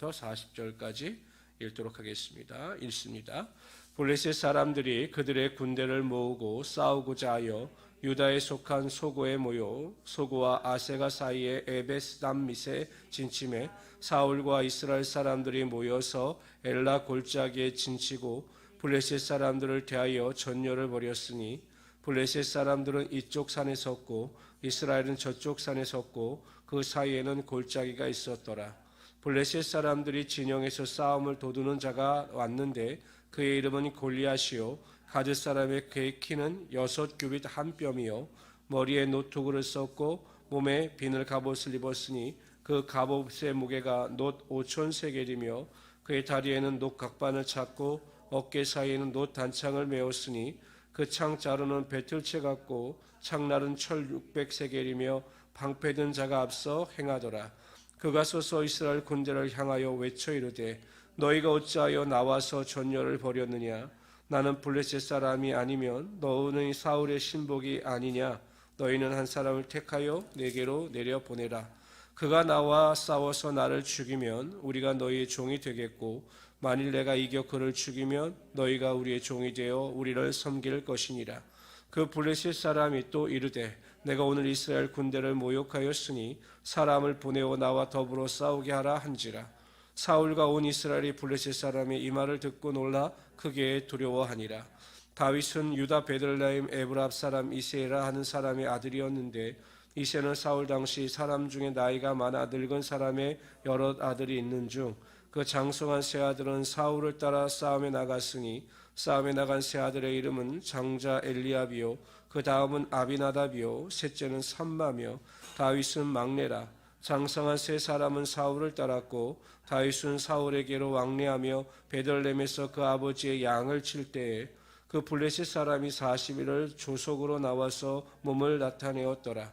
1절부터 40절까지 읽도록 하겠습니다. 읽습니다. 블레셋 사람들이 그들의 군대를 모으고 싸우고자 하여 유다에 속한 소고에 모여 소고와 아세가 사이에 에베스담밋에 진침해 사울과 이스라엘 사람들이 모여서 엘라 골짜기에 진치고 블레셋 사람들을 대하여 전열을 벌였으니 블레셋 사람들은 이쪽 산에 섰고 이스라엘은 저쪽 산에 섰고 그 사이에는 골짜기가 있었더라. 블레셋 사람들이 진영에서 싸움을 도두는 자가 왔는데 그의 이름은 골리앗이요 가드 사람의 그의 키는 6규빗 한 뼘이요 머리에 노토구를 썼고 몸에 비늘 갑옷을 입었으니 그 갑옷의 무게가 놋 5천 세겔이며 그의 다리에는 놋 각반을 찼고 어깨 사이에는 놋 단창을 메었으니 그 창 자루는 배틀채 같고 창날은 철 600세겔이며 방패든 자가 앞서 행하더라. 그가 서서 이스라엘 군대를 향하여 외쳐 이르되 너희가 어찌하여 나와서 전열을 벌였느냐? 나는 블레셋 사람이 아니면 너는 사울의 신복이 아니냐? 너희는 한 사람을 택하여 내게로 내려보내라. 그가 나와 싸워서 나를 죽이면 우리가 너희의 종이 되겠고 만일 내가 이겨 그를 죽이면 너희가 우리의 종이 되어 우리를 섬길 것이니라. 그 블레셋 사람이 또 이르되 내가 오늘 이스라엘 군대를 모욕하였으니 사람을 보내어 나와 더불어 싸우게 하라 한지라. 사울과 온 이스라엘이 블레셋 사람의 이 말을 듣고 놀라 크게 두려워하니라. 다윗은 유다 베들레헴 에브랍 사람 이세라 하는 사람의 아들이었는데 이세는 사울 당시 사람 중에 나이가 많아 늙은 사람의 여러 아들이 있는 중 그 장성한 세 아들은 사울을 따라 싸움에 나갔으니 싸움에 나간 세 아들의 이름은 장자 엘리압이요 그 다음은 아비나답이요 셋째는 삼마며 다윗은 막내라. 장성한 세 사람은 사울을 따랐고 다윗은 사울에게로 왕래하며 베들레헴에서 그 아버지의 양을 칠 때에 그 블레셋 사람이 40일을 조속으로 나와서 몸을 나타내었더라.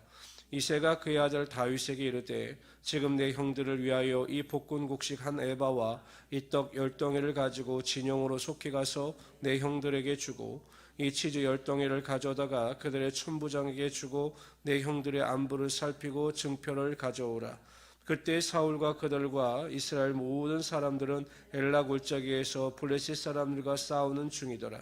이새가 그의 아들 다윗에게 이르되 지금 내 형들을 위하여 이 볶은 곡식 한 에바와 이 떡 10덩이를 가지고 진영으로 속히 가서 내 형들에게 주고 이 치즈 10덩이를 가져다가 그들의 천부장에게 주고 내 형들의 안부를 살피고 증표를 가져오라. 그때 사울과 그들과 이스라엘 모든 사람들은 엘라 골짜기에서 블레셋 사람들과 싸우는 중이더라.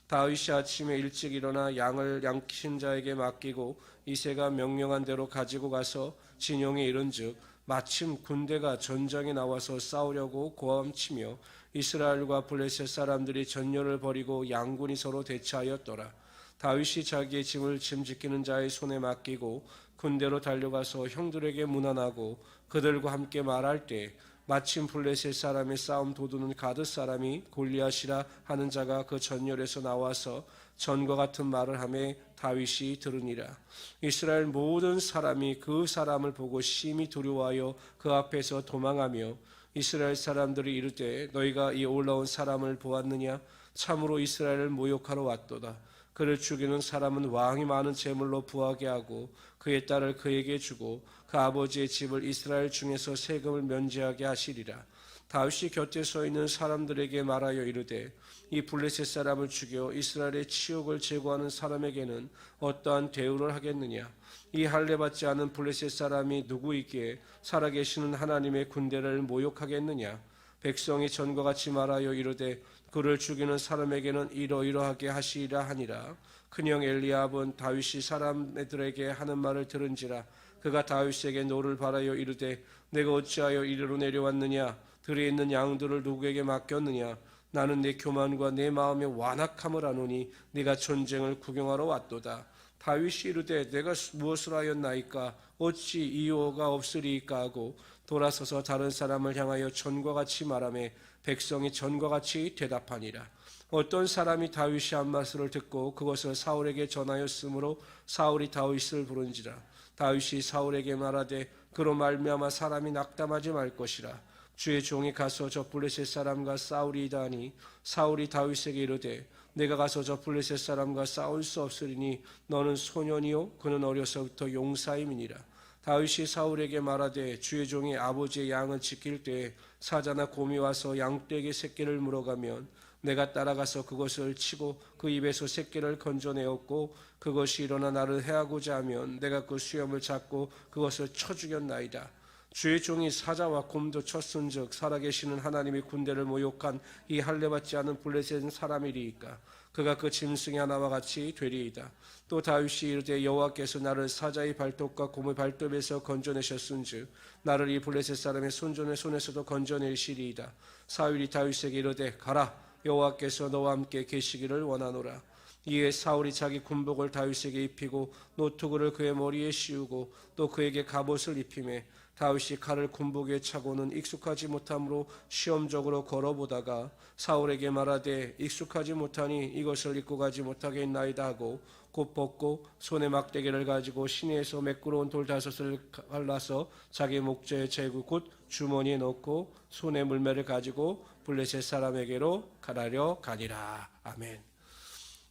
다윗이 아침에 일찍 일어나 양을 양키신 자에게 맡기고 이새가 명령한 대로 가지고 가서 진영에 이른즉 마침 군대가 전장에 나와서 싸우려고 고함치며 이스라엘과 블레셋 사람들이 전열을 벌이고 양군이 서로 대치하였더라. 다윗이 자기의 짐을 짐짓기는 자의 손에 맡기고 군대로 달려가서 형들에게 문안하고 그들과 함께 말할 때 마침 블레셋 사람의 싸움 도두는 가드 사람이 골리앗이라 하는 자가 그 전열에서 나와서 전과 같은 말을 하며 다윗이 들으니라. 이스라엘 모든 사람이 그 사람을 보고 심히 두려워하여 그 앞에서 도망하며 이스라엘 사람들이 이르되 너희가 이 올라온 사람을 보았느냐? 참으로 이스라엘을 모욕하러 왔도다. 그를 죽이는 사람은 왕이 많은 제물로 부하게 하고 그의 딸을 그에게 주고 그 아버지의 집을 이스라엘 중에서 세금을 면제하게 하시리라. 다윗이 곁에 서 있는 사람들에게 말하여 이르되 이 블레셋 사람을 죽여 이스라엘의 치욕을 제거하는 사람에게는 어떠한 대우를 하겠느냐? 이 할례받지 않은 블레셋 사람이 누구이기에 살아계시는 하나님의 군대를 모욕하겠느냐? 백성이 전과 같이 말하여 이르되 그를 죽이는 사람에게는 이러이러하게 하시리라 하니라. 큰형 엘리압은 다윗이 사람들에게 하는 말을 들은지라 그가 다윗에게 노를 바라여 이르되 내가 어찌하여 이리로 내려왔느냐? 들에 있는 양들을 누구에게 맡겼느냐? 나는 내 교만과 내 마음의 완악함을 아노니 네가 전쟁을 구경하러 왔도다. 다윗이 이르되 내가 무엇을 하였나이까? 어찌 이유가 없으리이까 하고 돌아서서 다른 사람을 향하여 전과 같이 말하며 백성이 전과 같이 대답하니라. 어떤 사람이 다윗이 한 말씀을 듣고 그것을 사울에게 전하였으므로 사울이 다윗을 부른지라. 다윗이 사울에게 말하되 그로 말미암아 사람이 낙담하지 말 것이라. 주의 종이 가서 저 블레셋 사람과 싸우리이다 하니 사울이 다윗에게 이르되 내가 가서 저 블레셋 사람과 싸울 수 없으리니 너는 소년이요 그는 어려서부터 용사임이니라. 다윗이 사울에게 말하되 주의 종이 아버지의 양을 지킬 때에 사자나 곰이 와서 양떼에게 새끼를 물어가면 내가 따라가서 그것을 치고 그 입에서 새끼를 건져내었고 그것이 일어나 나를 해하고자 하면 내가 그 수염을 잡고 그것을 쳐 죽였나이다. 주의 종이 사자와 곰도 쳤은즉 살아계시는 하나님이 군대를 모욕한 이 할례받지 않은 블레셋은 사람이리이까 그가 그 짐승의 하나와 같이 되리이다. 또 다윗이 이르되 여호와께서 나를 사자의 발톱과 곰의 발톱에서 건져내셨은즉 나를 이 블레셋 사람의 손전의 손에서도 건져내시리이다. 사울이 다윗에게 이르되 가라 여호와께서 너와 함께 계시기를 원하노라. 이에 사울이 자기 군복을 다윗에게 입히고 노투구를 그의 머리에 씌우고 또 그에게 갑옷을 입히매 다윗이 칼을 군복에 차고는 익숙하지 못함으로 시험적으로 걸어보다가 사울에게 말하되 익숙하지 못하니 이것을 입고 가지 못하겠나이다 하고 곧 벗고 손에 막대기를 가지고 시내에서 매끄러운 돌 5을 갈라서 자기 목재에 재고 곧 주머니에 넣고 손에 물매를 가지고 블레셋 사람에게로 가라려 가니라. 아멘.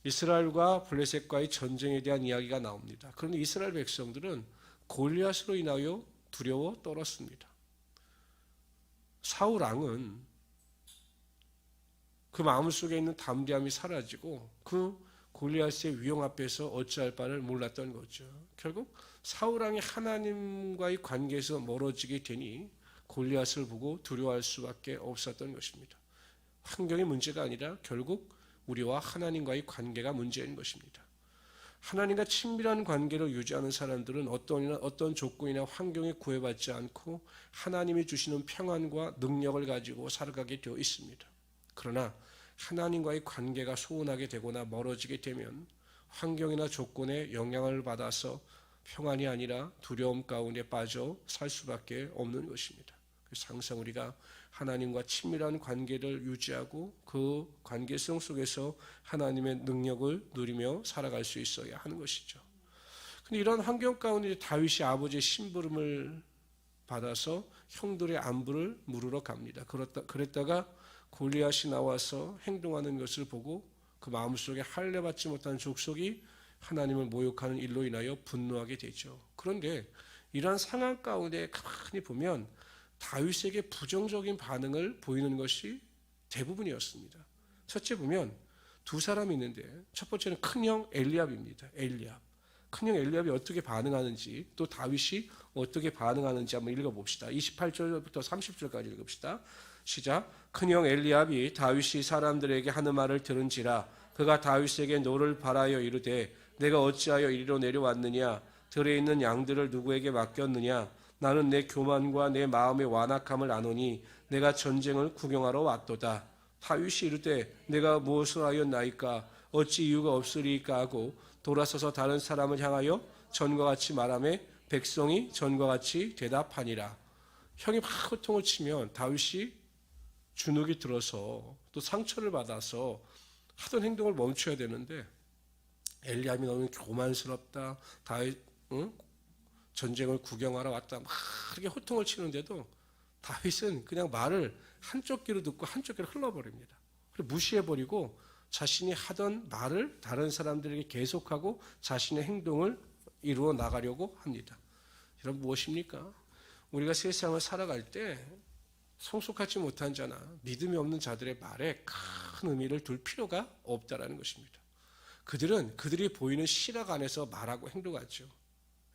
이스라엘과 블레셋과의 전쟁에 대한 이야기가 나옵니다. 그런데 이스라엘 백성들은 골리앗으로 인하여 두려워 떨었습니다. 사울 왕은 그 마음속에 있는 담대함이 사라지고 그 골리앗의 위용 앞에서 어찌할 바를 몰랐던 거죠. 결국 사울 왕이 하나님과의 관계에서 멀어지게 되니 골리앗을 보고 두려워할 수밖에 없었던 것입니다. 환경의 문제가 아니라 결국 우리와 하나님과의 관계가 문제인 것입니다. 하나님과 친밀한 관계를 유지하는 사람들은 어떤 조건이나 환경에 구애받지 않고 하나님이 주시는 평안과 능력을 가지고 살아가게 되어 있습니다. 그러나 하나님과의 관계가 소원하게 되거나 멀어지게 되면 환경이나 조건에 영향을 받아서 평안이 아니라 두려움 가운데 빠져 살 수밖에 없는 것입니다. 그래서 항상 우리가 하나님과 친밀한 관계를 유지하고 그 관계성 속에서 하나님의 능력을 누리며 살아갈 수 있어야 하는 것이죠. 그런데 이런 환경 가운데 다윗이 아버지의 심부름을 받아서 형들의 안부를 물으러 갑니다. 그랬다가 골리앗이 나와서 행동하는 것을 보고 그 마음속에 할례받지 못한 족속이 하나님을 모욕하는 일로 인하여 분노하게 되죠. 그런데 이러한 상황 가운데 가만히 보면 다윗에게 부정적인 반응을 보이는 것이 대부분이었습니다. 첫째 보면 두 사람이 있는데 첫 번째는 큰형 엘리압입니다. 엘리압. 큰형 엘리압이 어떻게 반응하는지 또 다윗이 어떻게 반응하는지 한번 읽어봅시다. 28절부터 30절까지 읽읍시다. 시작. 큰형 엘리압이 다윗이 사람들에게 하는 말을 들은지라 그가 다윗에게 노를 바라여 이르되 내가 어찌하여 이리로 내려왔느냐 들에 있는 양들을 누구에게 맡겼느냐 나는 내 교만과 내 마음의 완악함을 아노니 내가 전쟁을 구경하러 왔도다. 다윗이 이르되 내가 무엇을 하였나이까 어찌 이유가 없으리까 하고 돌아서서 다른 사람을 향하여 전과 같이 말하매 백성이 전과 같이 대답하니라. 형이 막 호통을 치면 다윗이 주눅이 들어서 또 상처를 받아서 하던 행동을 멈춰야 되는데 엘리압이 너무 교만스럽다. 다윗 전쟁을 구경하러 왔다. 막 이렇게 호통을 치는데도 다윗은 그냥 말을 한쪽 귀로 듣고 한쪽 귀로 흘러버립니다. 그리고 무시해버리고 자신이 하던 말을 다른 사람들에게 계속하고 자신의 행동을 이루어 나가려고 합니다. 여러분 무엇입니까? 우리가 세상을 살아갈 때 성숙하지 못한 자나 믿음이 없는 자들의 말에 큰 의미를 둘 필요가 없다라는 것입니다. 그들은 그들이 보이는 시각 안에서 말하고 행동하죠.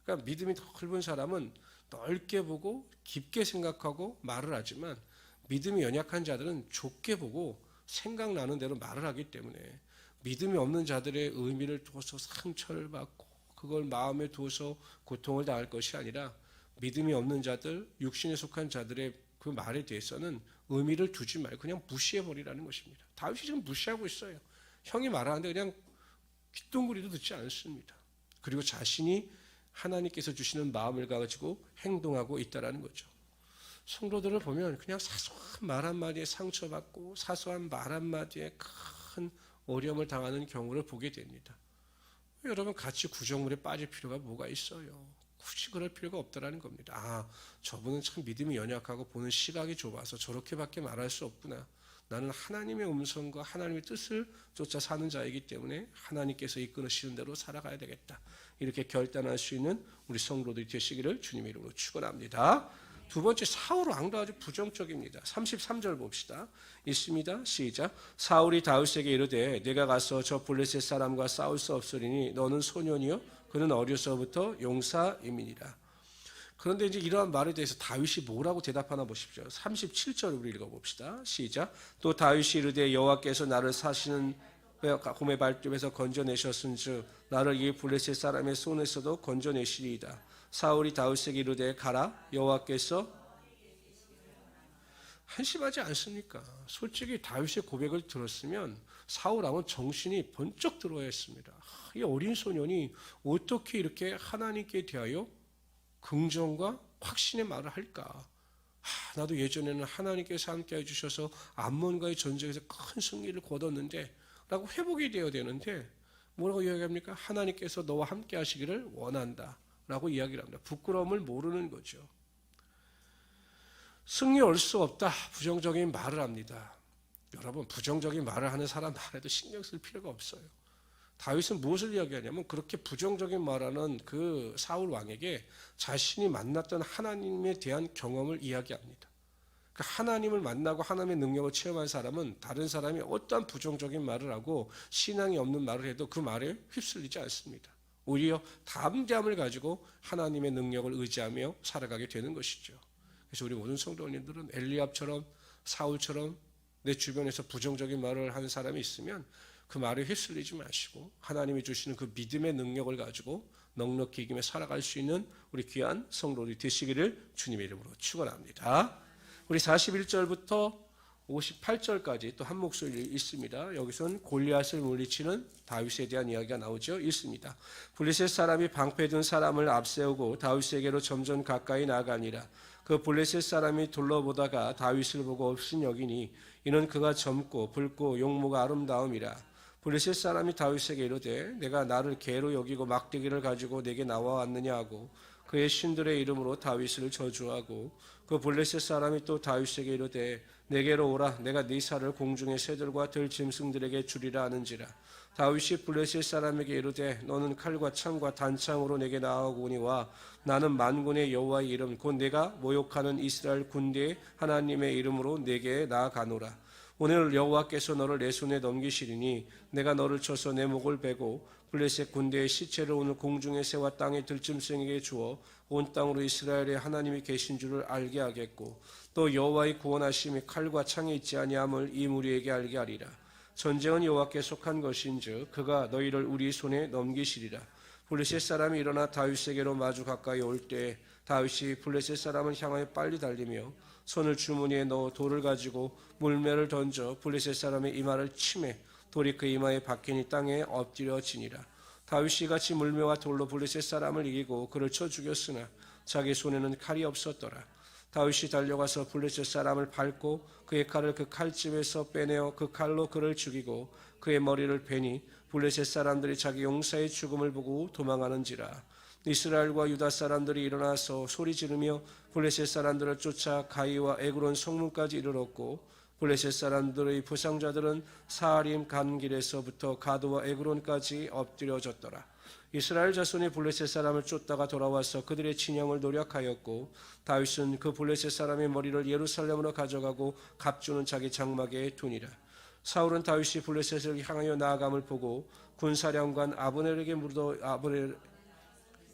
그러니까 믿음이 넓은 사람은 넓게 보고 깊게 생각하고 말을 하지만 믿음이 연약한 자들은 좁게 보고 생각나는 대로 말을 하기 때문에 믿음이 없는 자들의 의미를 두어서 상처를 받고 그걸 마음에 두어서 고통을 당할 것이 아니라 믿음이 없는 자들, 육신에 속한 자들의 그 말에 대해서는 의미를 두지 말고 그냥 무시해버리라는 것입니다. 다윗이 지금 무시하고 있어요. 형이 말하는데 그냥 귓둥그리도 듣지 않습니다. 그리고 자신이 하나님께서 주시는 마음을 가지고 행동하고 있다는 거죠. 성도들을 보면 그냥 사소한 말 한마디에 상처받고 사소한 말 한마디에 큰 어려움을 당하는 경우를 보게 됩니다. 여러분 같이 구정물에 빠질 필요가 뭐가 있어요? 굳이 그럴 필요가 없다는 겁니다. 아, 저분은 참 믿음이 연약하고 보는 시각이 좁아서 저렇게밖에 말할 수 없구나. 나는 하나님의 음성과 하나님의 뜻을 쫓아 사는 자이기 때문에 하나님께서 이끌으시는 대로 살아가야 되겠다. 이렇게 결단할 수 있는 우리 성도들이 되시기를 주님의 이름으로 축원합니다. 두 번째 사울 왕도 아주 부정적입니다. 33절 봅시다. 있습니다. 시작. 사울이 다윗에게 이르되 내가 가서 저 블레셋 사람과 싸울 수 없으리니 너는 소년이요 그는 어려서부터 용사임이니라. 그런데 이제 이러한 말에 대해서 다윗이 뭐라고 대답하나 보십시오. 37절 우리 읽어봅시다. 시작. 또 다윗이 이르되 여호와께서 나를 사시는 곰의 발톱에서 건져내셨은즉 나를 이 블레셋 사람의 손에서도 건져내시리이다. 사울이 다윗에게 이르되 가라 여호와께서 한심하지 않습니까? 솔직히 다윗의 고백을 들었으면 사울왕은 정신이 번쩍 들어야 했습니다. 이 어린 소년이 어떻게 이렇게 하나님께 대하여 긍정과 확신의 말을 할까? 나도 예전에는 하나님께서 함께 해주셔서 암몬과의 전쟁에서 큰 승리를 거뒀는데 라고 회복이 되어야 되는데 뭐라고 이야기합니까? 하나님께서 너와 함께 하시기를 원한다 라고 이야기를 합니다. 부끄러움을 모르는 거죠. 승리 올 수 없다. 부정적인 말을 합니다. 여러분, 부정적인 말을 하는 사람 말에도 신경 쓸 필요가 없어요. 다윗은 무엇을 이야기하냐면 그렇게 부정적인 말하는 그 사울 왕에게 자신이 만났던 하나님에 대한 경험을 이야기합니다. 그 하나님을 만나고 하나님의 능력을 체험한 사람은 다른 사람이 어떠한 부정적인 말을 하고 신앙이 없는 말을 해도 그 말에 휩쓸리지 않습니다. 오히려 담대함을 가지고 하나님의 능력을 의지하며 살아가게 되는 것이죠. 그래서 우리 모든 성도님들은 엘리압처럼 사울처럼 내 주변에서 부정적인 말을 하는 사람이 있으면 그 말에 휩쓸리지 마시고 하나님이 주시는 그 믿음의 능력을 가지고 넉넉히 이기며 살아갈 수 있는 우리 귀한 성도들이 되시기를 주님의 이름으로 축원합니다. 우리 41절부터 58절까지 또 한 목소리 읽습니다. 여기서는 골리앗을 물리치는 다윗에 대한 이야기가 나오죠. 읽습니다. 블레셋 사람이 방패든 사람을 앞세우고 다윗에게로 점점 가까이 나아가니라. 그 블레셋 사람이 둘러보다가 다윗을 보고 없인 여기니 이는 그가 젊고 붉고 용모가 아름다움이라. 블레셋 사람이 다윗에게 이르되 내가 나를 개로 여기고 막대기를 가지고 내게 나와왔느냐 하고 그의 신들의 이름으로 다윗을 저주하고 그 블레셋 사람이 또 다윗에게 이르되 내게로 오라 내가 네 살을 공중의 새들과 들짐승들에게 주리라 하는지라. 다윗이 블레셋 사람에게 이르되 너는 칼과 창과 단창으로 내게 나아오거니와 나는 만군의 여호와의 이름 곧 내가 모욕하는 이스라엘 군대의 하나님의 이름으로 내게 나아가노라. 오늘 여호와께서 너를 내 손에 넘기시리니 내가 너를 쳐서 내 목을 베고 블레셋 군대의 시체를 오늘 공중의 새와 땅의 들짐승에게 주어 온 땅으로 이스라엘의 하나님이 계신 줄을 알게 하겠고 또 여호와의 구원하심이 칼과 창에 있지 아니함을 이 무리에게 알게 하리라. 전쟁은 여호와께 속한 것인즉 그가 너희를 우리 손에 넘기시리라. 블레셋 사람이 일어나 다윗에게로 마주 가까이 올 때 다윗이 블레셋 사람을 향하여 빨리 달리며 손을 주머니에 넣어 돌을 가지고 물매를 던져 블레셋 사람의 이마를 치매 돌이 그 이마에 박히니 땅에 엎드려지니라. 다윗이 같이 물매와 돌로 블레셋 사람을 이기고 그를 쳐 죽였으나 자기 손에는 칼이 없었더라. 다윗이 달려가서 블레셋 사람을 밟고 그의 칼을 그 칼집에서 빼내어 그 칼로 그를 죽이고 그의 머리를 베니 블레셋 사람들이 자기 용사의 죽음을 보고 도망하는지라. 이스라엘과 유다 사람들이 일어나서 소리 지르며 블레셋 사람들을 쫓아 가이와 에그론 성문까지 이르렀고 블레셋 사람들의 부상자들은 사하림 간길에서부터 가드와 에그론까지 엎드려졌더라. 이스라엘 자손이 블레셋 사람을 쫓다가 돌아와서 그들의 진영을 노력하였고 다윗은 그 블레셋 사람의 머리를 예루살렘으로 가져가고 갑주는 자기 장막에 두니라. 사울은 다윗이 블레셋을 향하여 나아감을 보고 군사령관 아브넬에게 물어 아브넬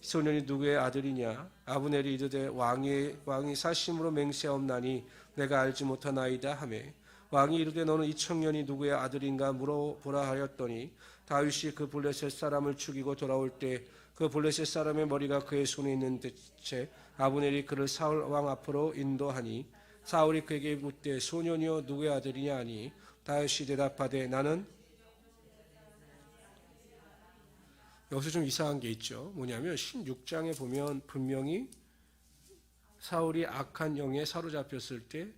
소년이 누구의 아들이냐? 아브넬이 이르되 왕이 사심으로 맹세하옵나니 내가 알지 못하나이다 하매 왕이 이르되 너는 이 청년이 누구의 아들인가 물어보라 하였더니 다윗이 그 블레셋 사람을 죽이고 돌아올 때 그 블레셋 사람의 머리가 그의 손에 있는 채 아브넬이 그를 사울 왕 앞으로 인도하니 사울이 그에게 묻되 소년이여 누구의 아들이냐 하니 다윗이 대답하되 나는 여기서 좀 이상한 게 있죠. 뭐냐면 16장에 보면 분명히 사울이 악한 영에 사로잡혔을 때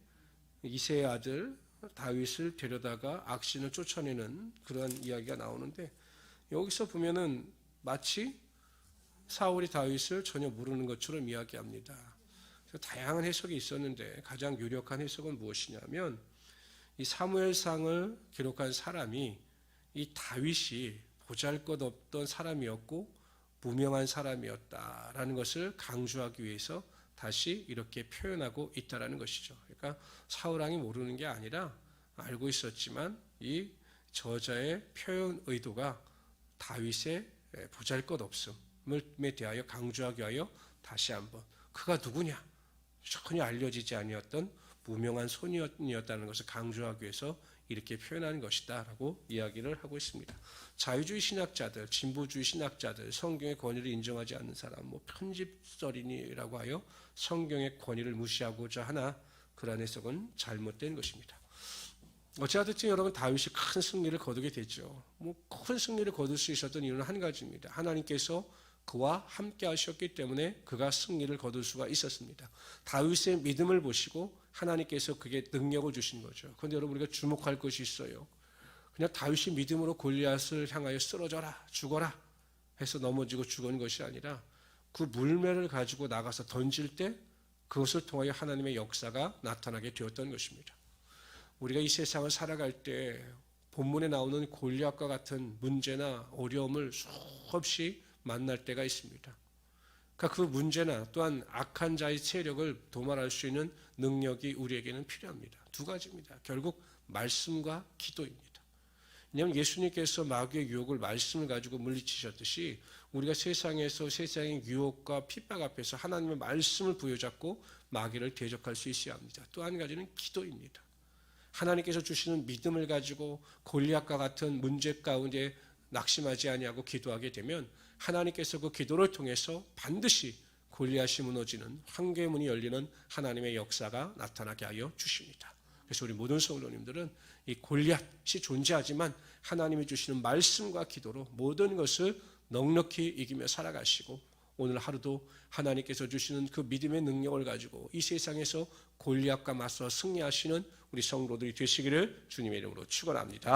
이새의 아들 다윗을 데려다가 악신을 쫓아내는 그런 이야기가 나오는데 여기서 보면은 마치 사울이 다윗을 전혀 모르는 것처럼 이야기합니다. 그래서 다양한 해석이 있었는데 가장 유력한 해석은 무엇이냐면 이 사무엘상을 기록한 사람이 이 다윗이 보잘것없던 사람이었고 무명한 사람이었다라는 것을 강조하기 위해서 다시 이렇게 표현하고 있다라는 것이죠. 그러니까 사울왕이 모르는 게 아니라 알고 있었지만 이 저자의 표현 의도가 다윗의 보잘것없음에 대하여 강조하기 위하여 다시 한번 그가 누구냐? 전혀 알려지지 아니었던 무명한 소년이었다는 것을 강조하기 위해서 이렇게 표현한 것이다 라고 이야기를 하고 있습니다. 자유주의 신학자들, 진보주의 신학자들, 성경의 권위를 인정하지 않는 사람, 편집설인이라고 하여 성경의 권위를 무시하고자 하나 그러한 해석은 잘못된 것입니다. 어찌하든지 여러분 다윗이 큰 승리를 거두게 됐죠. 큰 승리를 거둘 수 있었던 이유는 한 가지입니다. 하나님께서 그와 함께 하셨기 때문에 그가 승리를 거둘 수가 있었습니다. 다윗의 믿음을 보시고 하나님께서 그게 능력을 주신 거죠. 그런데 여러분 우리가 주목할 것이 있어요. 그냥 다윗이 믿음으로 골리앗을 향하여 쓰러져라, 죽어라 해서 넘어지고 죽은 것이 아니라 그 물매를 가지고 나가서 던질 때 그것을 통하여 하나님의 역사가 나타나게 되었던 것입니다. 우리가 이 세상을 살아갈 때 본문에 나오는 골리앗과 같은 문제나 어려움을 수없이 만날 때가 있습니다. 그러니까 그 문제나 또한 악한 자의 세력을 도말할 수 있는 능력이 우리에게는 필요합니다. 두 가지입니다. 결국 말씀과 기도입니다. 왜냐하면 예수님께서 마귀의 유혹을 말씀을 가지고 물리치셨듯이 우리가 세상에서 세상의 유혹과 핍박 앞에서 하나님의 말씀을 부여잡고 마귀를 대적할 수 있어야 합니다. 또 한 가지는 기도입니다. 하나님께서 주시는 믿음을 가지고 골리앗과 같은 문제 가운데 낙심하지 아니하고 기도하게 되면 하나님께서 그 기도를 통해서 반드시 골리앗이 무너지는 황폐의 문이 열리는 하나님의 역사가 나타나게 하여 주십니다. 그래서 우리 모든 성도님들은 이 골리앗이 존재하지만 하나님이 주시는 말씀과 기도로 모든 것을 넉넉히 이기며 살아가시고 오늘 하루도 하나님께서 주시는 그 믿음의 능력을 가지고 이 세상에서 골리앗과 맞서 승리하시는 우리 성도들이 되시기를 주님의 이름으로 축원합니다.